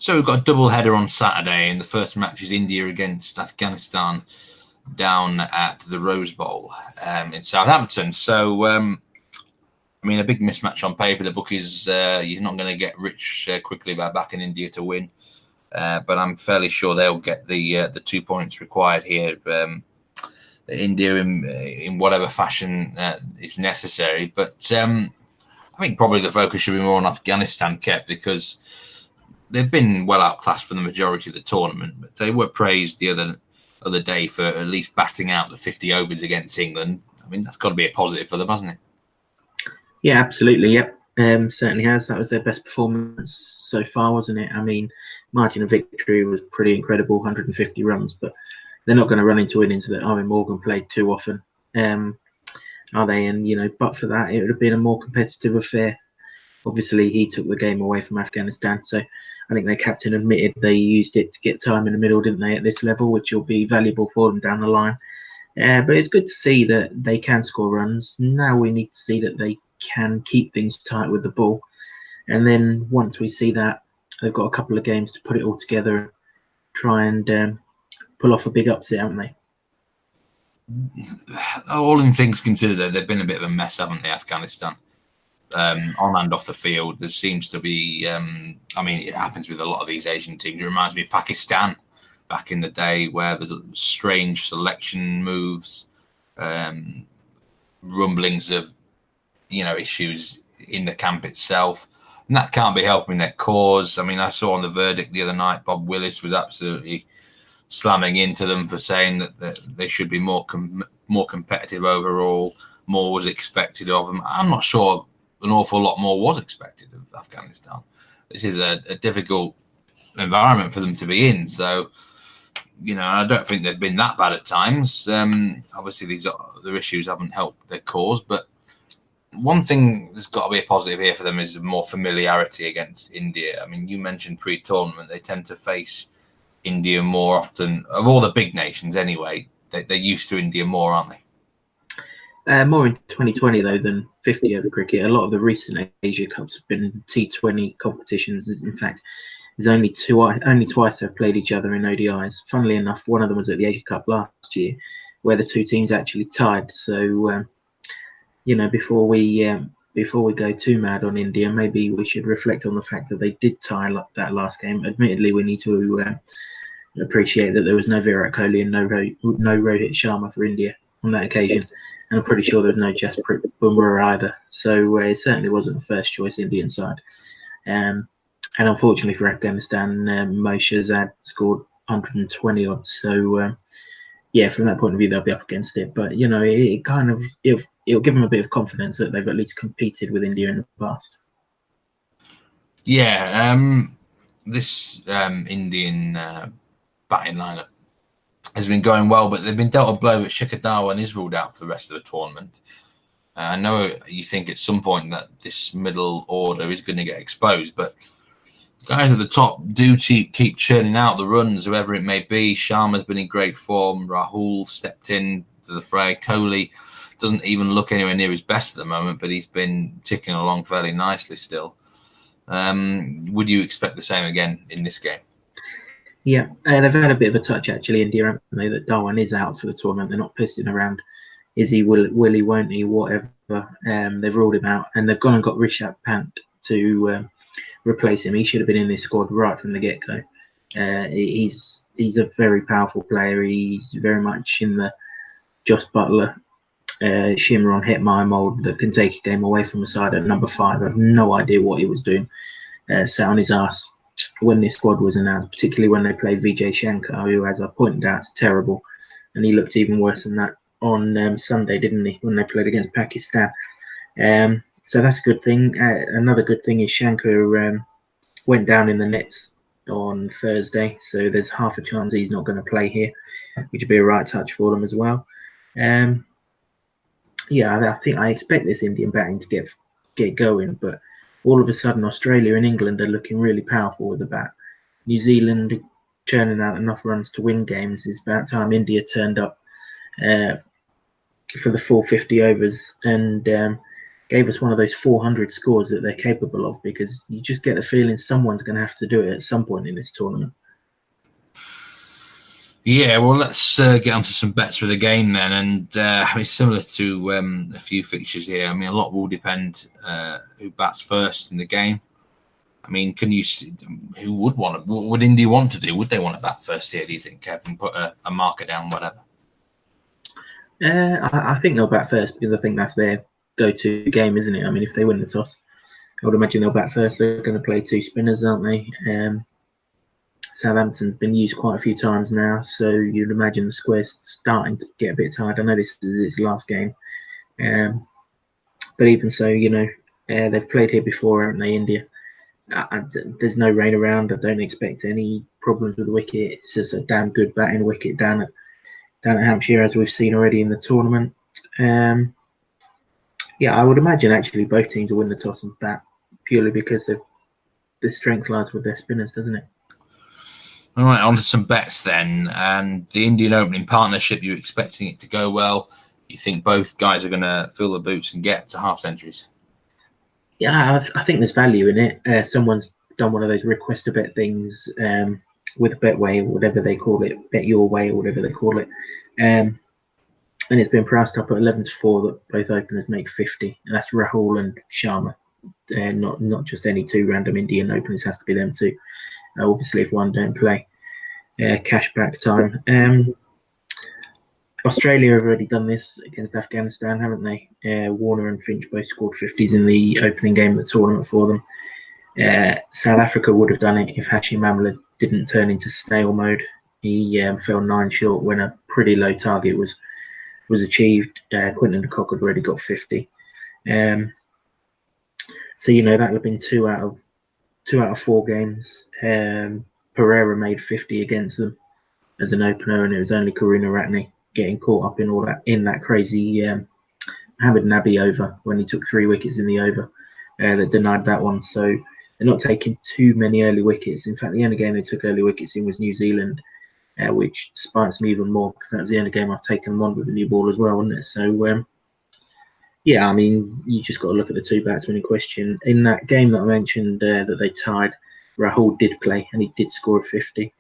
So we've got a double header on Saturday, and the first match is India against Afghanistan down at the Rose Bowl in Southampton. So, I mean, a big mismatch on paper. The bookies, you're not going to get rich quickly by backing India to win, but I'm fairly sure they'll get the 2 points required here. India in whatever fashion is necessary, but I think probably the focus should be more on Afghanistan, Kev, because they've been well outclassed for the majority of the tournament, but they were praised the other day for at least batting out the 50 overs against England. I mean, that's got to be a positive for them, hasn't it? Yeah, absolutely. Yep, certainly has. That was their best performance so far, wasn't it? I mean, margin of victory was pretty incredible, 150 runs, but they're not going to run into innings that Owen Morgan played too often, are they? And, you know, but for that, it would have been a more competitive affair. Obviously, he took the game away from Afghanistan, so I think their captain admitted they used it to get time in the middle, didn't they, at this level, which will be valuable for them down the line. But it's good to see that they can score runs. Now we need to see that they can keep things tight with the ball. And then once we see that, they've got a couple of games to put it all together and try and pull off a big upset, haven't they? All in things considered, they've been a bit of a mess, haven't they, Afghanistan? On and off the field, there seems to be, I mean, it happens with a lot of these Asian teams. It reminds me of Pakistan back in the day, where there's strange selection moves, rumblings of, you know, issues in the camp itself. And that can't be helping their cause. I mean, I saw on the verdict the other night, Bob Willis was absolutely slamming into them for saying that they should be more competitive overall. More was expected of them. I'm not sure an awful lot more was expected of Afghanistan. This is a difficult environment for them to be in. So, you know, I don't think they've been that bad at times. Obviously, these other issues haven't helped their cause. But one thing that's got to be a positive here for them is more familiarity against India. I mean, you mentioned pre-tournament, they tend to face India more often. Of all the big nations anyway, they're used to India more, aren't they? More in 2020 though than 50 over cricket. A lot of the recent Asia Cups have been T20 competitions. In fact, there's only twice they've played each other in ODIs. Funnily enough, one of them was at the Asia Cup last year, where the two teams actually tied. So, you know, before we go too mad on India, maybe we should reflect on the fact that they did tie that last game. Admittedly, we need to appreciate that there was no Virat Kohli and no Rohit Sharma for India on that occasion. And I'm pretty sure there was no Jasprit Bumrah either. So it certainly wasn't the first choice Indian side. And unfortunately for Afghanistan, Shahzad scored 120 odd. So yeah, from that point of view, they'll be up against it. But you know, it'll give them a bit of confidence that they've at least competed with India in the past. Yeah, this Indian batting lineup has been going well, but they've been dealt a blow at Shikhar Dhawan is ruled out for the rest of the tournament. I know you think at some point that this middle order is going to get exposed, but guys at the top do keep churning out the runs, whoever it may be. Sharma's been in great form. Rahul stepped in to the fray. Kohli doesn't even look anywhere near his best at the moment, but he's been ticking along fairly nicely still. Would you expect the same again in this game? Yeah, they've had a bit of a touch actually, India, haven't they, that Dhawan is out for the tournament. They're not pissing around. Is he, will he, won't he, whatever. They've ruled him out, and they've gone and got Rishabh Pant to replace him. He should have been in this squad right from the get-go. He's a very powerful player. He's very much in the Joss Buttler, Shimron Hetmeyer mould that can take a game away from a side at number 5. I have no idea what he was doing. Sat on his ass when this squad was announced, particularly when they played Vijay Shankar, who, as I pointed out, is terrible. And he looked even worse than that on Sunday, didn't he, when they played against Pakistan. So that's a good thing. Another good thing is Shankar went down in the nets on Thursday, so there's half a chance he's not going to play here, which would be a right touch for them as well. Yeah, I expect this Indian batting to get going, but all of a sudden Australia and England are looking really powerful with the bat. New Zealand churning out enough runs to win games. It's about time India turned up for the full 50 overs and gave us one of those 400 scores that they're capable of, because you just get the feeling someone's going to have to do it at some point in this tournament. Yeah, well, let's get onto some bets for the game then. And I mean, similar to a few fixtures here, I mean, a lot will depend who bats first in the game. I mean, can you see who would want to? What would India want to do? Would they want to bat first here, do you think, Kevin? Put a marker down, whatever? I think they'll bat first, because I think that's their go-to game, isn't it? I mean, if they win the toss, I would imagine they'll bat first. They're going to play 2 spinners, aren't they? Southampton's been used quite a few times now, so you'd imagine the square's starting to get a bit tired. I know this is its last game, but even so, you know, they've played here before, haven't they, India? There's no rain around. I don't expect any problems with the wicket. It's just a damn good batting wicket down at Hampshire, as we've seen already in the tournament. Yeah, I would imagine actually both teams will win the toss and bat, purely because the strength lies with their spinners, doesn't it? All right, on to some bets then. And the Indian opening partnership, you're expecting it to go well. You think both guys are going to fill the boots and get to half centuries? Yeah, I think there's value in it. Someone's done one of those request to bet things with Betway, or whatever they call it, Bet Your Way, or whatever they call it. And it's been priced up at 11-4 that both openers make 50. And that's Rahul and Sharma. Not just any 2 random Indian openers, has to be them too. Obviously, if one don't play, cash back time. Australia have already done this against Afghanistan, haven't they? Warner and Finch both scored 50s in the opening game of the tournament for them. South Africa would have done it if Hashim Amla didn't turn into snail mode. He fell 9 short when a pretty low target was achieved. Quinton de Kock had already got 50. So, you know, that would have been 2 out of 4 games. Pereira made 50 against them as an opener, and it was only Karuna Ratne getting caught up in all that, in that crazy Hamid Nabi over when he took 3 wickets in the over that denied that one. So they're not taking too many early wickets. In fact, the only game they took early wickets in was New Zealand, which spites me even more, because that was the only game I've taken them on with the new ball as well, wasn't it? So yeah, I mean, you just got to look at the 2 batsmen in question. In that game that I mentioned that they tied, Rahul did play and he did score a 50.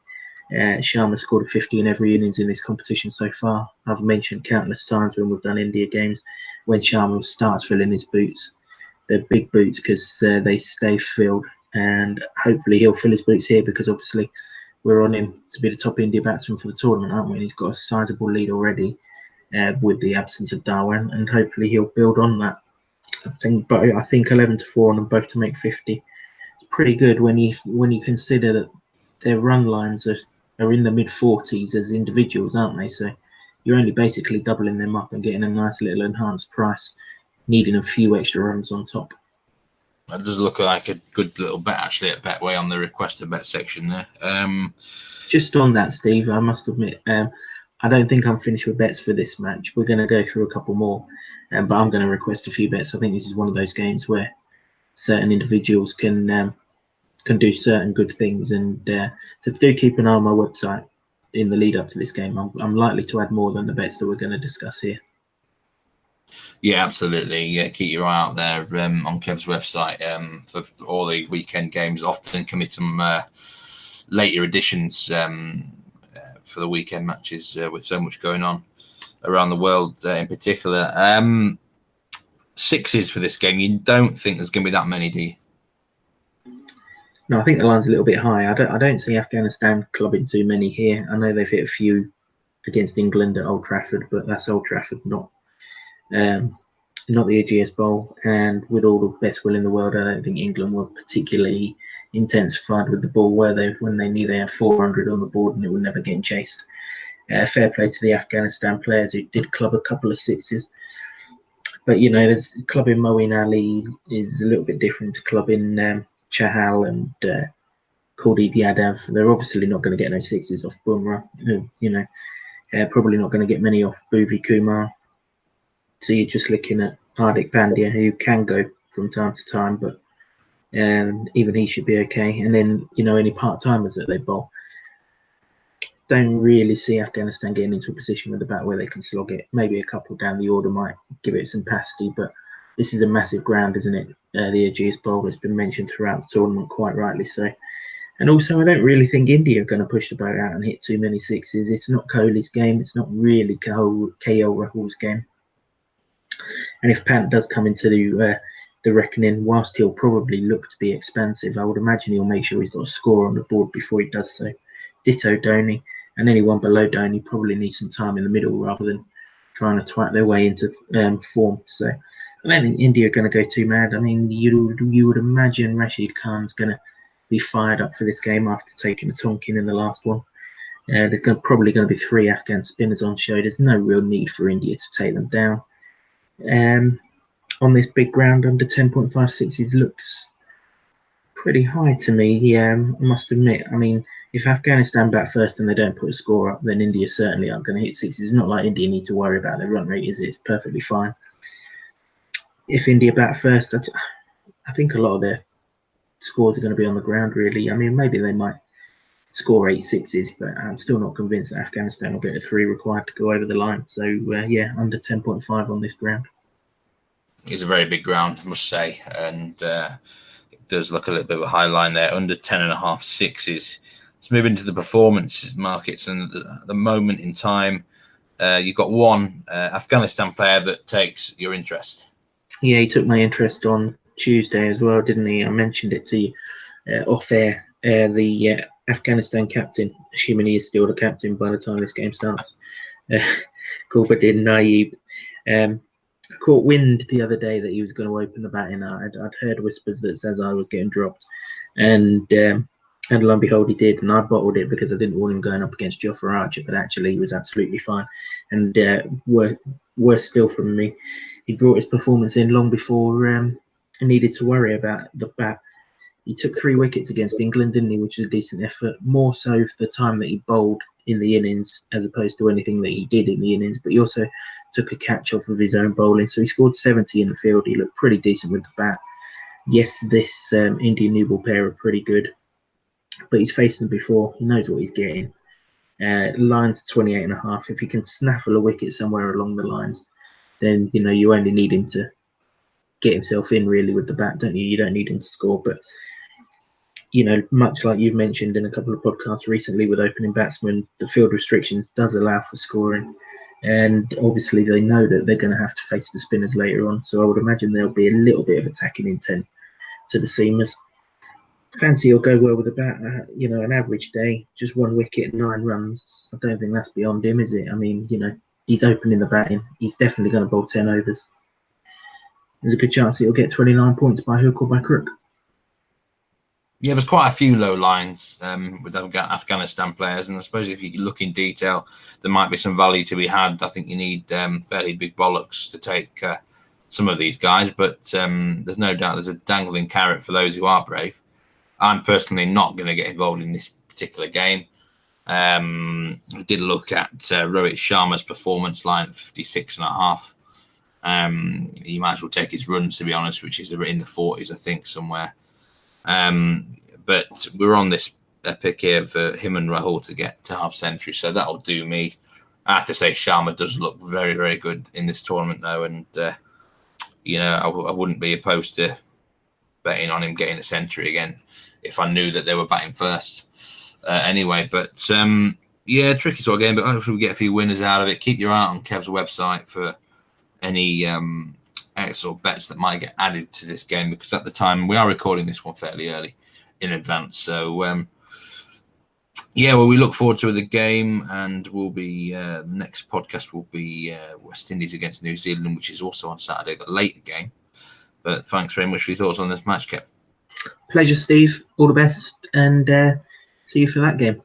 Sharma scored a 50 in every innings in this competition so far. I've mentioned countless times when we've done India games, when Sharma starts filling his boots. They're big boots because they stay filled, and hopefully he'll fill his boots here, because obviously we're on him to be the top India batsman for the tournament, aren't we? And he's got a sizable lead already with the absence of Dhawan, and hopefully he'll build on that. I think 11-4 on them both to make 50. It's pretty good when you consider that their run lines are in the mid-40s as individuals, aren't they? So you're only basically doubling them up and getting a nice little enhanced price, needing a few extra runs on top. That does look like a good little bet, actually, at Betway on the request to bet section there. Just on that, Steve, I must admit, I don't think I'm finished with bets for this match. We're going to go through a couple more, but I'm going to request a few bets. I think this is one of those games where certain individuals can do certain good things, and so do keep an eye on my website in the lead up to this game. I'm likely to add more than the bets that we're going to discuss here. Yeah, absolutely. Yeah, keep your eye out there on Kev's website for all the weekend games. Often commit some later editions for the weekend matches with so much going on around the world in particular. 6s for this game. You don't think there's going to be that many, do you? No, I think the line's a little bit high. I don't see Afghanistan clubbing too many here. I know they've hit a few against England at Old Trafford, but that's Old Trafford, not the Ageas Bowl. And with all the best will in the world, I don't think England were particularly intensified with the ball, were they, when they knew they had 400 on the board and it was never getting chased. Fair play to the Afghanistan players who did club a couple of 6s. But, you know, there's clubbing Moeen Ali is a little bit different to clubbing Chahal and Kuldeep Yadav. They're obviously not going to get no 6s off Bumrah, who, you know, probably not going to get many off Bhuvi Kumar. So you're just looking at Hardik Pandya, who can go from time to time, but even he should be okay. And then, you know, any part-timers that they bowl. Don't really see Afghanistan getting into a position with the bat where they can slog it. Maybe a couple down the order might give it some pasty, but this is a massive ground, isn't it? The Ageas Bowl has been mentioned throughout the tournament, quite rightly so. And also, I don't really think India are going to push the boat out and hit too many sixes. It's not Kohli's game. It's not really KL Rahul's game. And if Pant does come into the reckoning, whilst he'll probably look to be expansive, I would imagine he'll make sure he's got a score on the board before he does so. Ditto Dhoni, and anyone below Dhoni probably needs some time in the middle rather than trying to twat their way into form. So I don't think India are going to go too mad. I mean, you would imagine Rashid Khan's going to be fired up for this game after taking a tonking in the last one. There's probably going to be 3 Afghan spinners on show. There's no real need for India to take them down. On this big ground, under 10.5 sixes looks pretty high to me. I must admit. I mean, if Afghanistan bat first and they don't put a score up, then India certainly aren't going to hit sixes. It's not like India need to worry about their run rate, is it? It's perfectly fine. If India bat first, I think a lot of their scores are going to be on the ground, really. I mean, maybe they might score 8 sixes, but I'm still not convinced that Afghanistan will get a 3 required to go over the line. So, yeah, under 10.5 on this ground. It's a very big ground, I must say, and it does look a little bit of a high line there, under 10.5 sixes. Let's move into the performance markets, and at the moment in time, you've got one Afghanistan player that takes your interest. Yeah, he took my interest on Tuesday as well, didn't he? I mentioned it to you off air. The Afghanistan captain, assuming he is still the captain by the time this game starts, Gulbuddin Nayeeb, caught wind the other day that he was going to open the batting. I'd heard whispers that says I was getting dropped, and lo and behold, he did. And I bottled it because I didn't want him going up against Jofra Archer, but actually he was absolutely fine. And worse still from me, he brought his performance in long before he needed to worry about the bat. He took 3 wickets against England, didn't he, which is a decent effort, more so for the time that he bowled in the innings as opposed to anything that he did in the innings, but he also took a catch off of his own bowling. So he scored 70 in the field. He looked pretty decent with the bat. Yes, this Indian new ball pair are pretty good, but he's faced them before. He knows what he's getting. Lines 28.5. If he can snaffle a wicket somewhere along the lines, then you only need him to get himself in really with the bat, don't you? You don't need him to score, but much like you've mentioned in a couple of podcasts recently with opening batsmen, the field restrictions does allow for scoring, and obviously they know that they're going to have to face the spinners later on, so I would imagine there'll be a little bit of attacking intent to the seamers. Fancy he'll go well with the bat. An average day, just 1 wicket, 9 runs. I don't think that's beyond him, is it? I mean, he's opening the batting. He's definitely going to bowl 10 overs. There's a good chance he'll get 29 points by hook or by crook. Yeah, there's quite a few low lines with Afghanistan players, and I suppose if you look in detail, there might be some value to be had. I think you need fairly big bollocks to take some of these guys, but there's no doubt there's a dangling carrot for those who are brave. I'm personally not going to get involved in this particular game. I did look at Rohit Sharma's performance line at 56.5. You might as well take his runs, to be honest, which is in the 40s, I think, somewhere. But we're on this pick here for him and Rahul to get to half century, so that'll do me. I have to say Sharma does look very, very good in this tournament, though, and I wouldn't be opposed to betting on him getting a century again if I knew that they were batting first. Anyway, but tricky sort of game, but hopefully we get a few winners out of it. Keep your eye on Kev's website for any sort of bets that might get added to this game, because at the time we are recording this one fairly early in advance. So we look forward to the game, and we'll be the next podcast will be West Indies against New Zealand, which is also on Saturday, the later game. But thanks very much for your thoughts on this match, Kev. Pleasure, Steve. All the best, and see you for that game.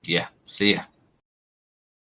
Yeah, see ya.